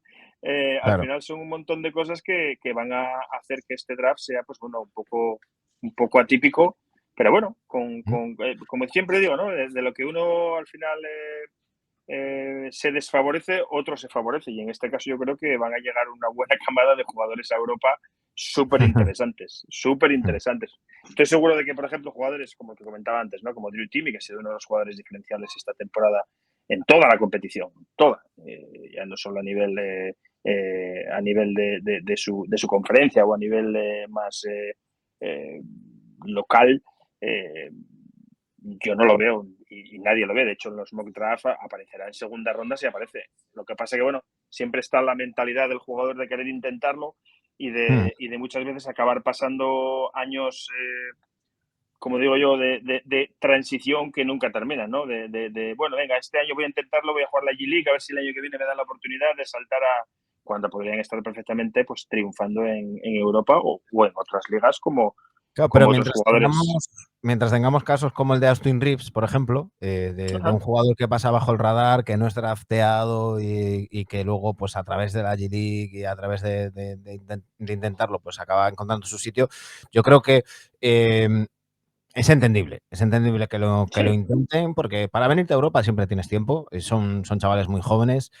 Claro. final son un montón de cosas que van a hacer que este draft sea, pues bueno, un poco atípico, pero bueno, como siempre digo, ¿no? Desde lo que uno al final se desfavorece, otro se favorece, y en este caso yo creo que van a llegar una buena camada de jugadores a Europa súper interesantes, súper interesantes. Estoy seguro de que, por ejemplo, jugadores como el que comentaba antes, ¿no? Como Drew Timme, que ha sido uno de los jugadores diferenciales esta temporada en toda la competición, toda, ya no solo a nivel de su conferencia o a nivel más local, yo no lo veo y nadie lo ve. De hecho, en los mock draft aparecerá en segunda ronda si aparece. Lo que pasa que, bueno, siempre está la mentalidad del jugador de querer intentarlo y de muchas veces acabar pasando años, como digo yo, de transición que nunca terminan, ¿no? Bueno, venga, este año voy a intentarlo, voy a jugar la G-League, a ver si el año que viene me dan la oportunidad de saltar a cuando podrían estar perfectamente pues triunfando en Europa o en otras ligas Claro, pero como otros jugadores. mientras tengamos casos como el de Austin Reeves, por ejemplo, de Ajá. un jugador que pasa bajo el radar, que no es drafteado y que luego, pues a través de la G-League y a través de intentarlo, pues acaba encontrando su sitio, yo creo que Es entendible que lo Sí. intenten, porque para venirte a Europa siempre tienes tiempo. Son chavales muy jóvenes.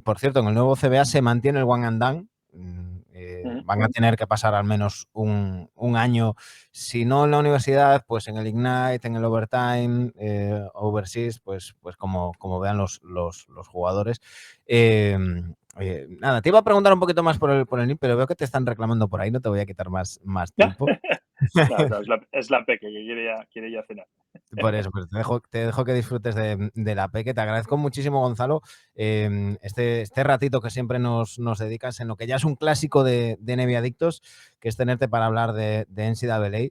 Por cierto, en el nuevo CBA se mantiene el one and done. Ujú, Van a tener que pasar al menos un año, si no en la universidad, pues en el Ignite, en el Overtime, Overseas, pues como vean los jugadores. Nada, te iba a preguntar un poquito más por el NIP, pero veo que te están reclamando por ahí, no te voy a quitar más tiempo. No, no, es la peque que quiere ya cenar. Por eso, pues te dejo que disfrutes de la peque. Te agradezco muchísimo, Gonzalo, este ratito que siempre nos dedicas en lo que ya es un clásico de NBA Adictos, que es tenerte para hablar de NCAA.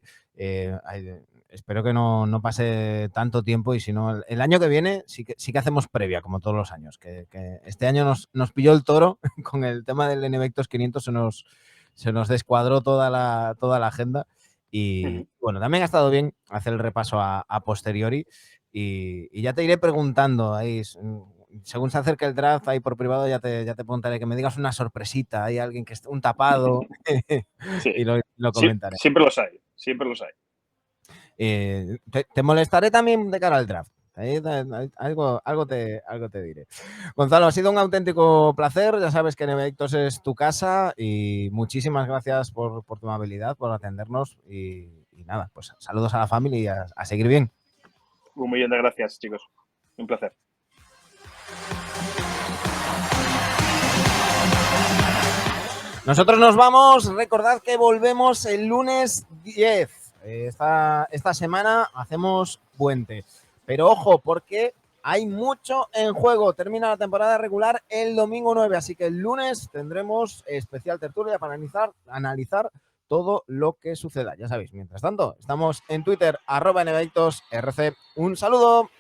Espero que no pase tanto tiempo y si no, el año que viene sí que hacemos previa, como todos los años. Que este año nos pilló el toro con el tema del NBA Adictos 500, se nos descuadró toda la agenda. Y Ujú. bueno, también ha estado bien hacer el repaso a posteriori y ya te iré preguntando ahí, según se acerque el draft ahí por privado, ya te preguntaré que me digas una sorpresita, hay alguien que esté, un tapado Sí, y lo sí, comentaré. siempre los hay, siempre los hay. Te molestaré también de cara al draft. Algo te diré. Gonzalo, ha sido un auténtico placer. Ya sabes que Nevectos es tu casa y muchísimas gracias por tu amabilidad, por atendernos y nada, pues saludos a la familia y a seguir bien. Un millón de gracias, chicos. Un placer. Nosotros nos vamos. Recordad que volvemos el lunes 10. Esta semana hacemos puente. Pero ojo, porque hay mucho en juego. Termina la temporada regular el domingo 9. Así que el lunes tendremos especial tertulia para analizar todo lo que suceda. Ya sabéis, mientras tanto, estamos en Twitter, @NBAdictosRC. Un saludo.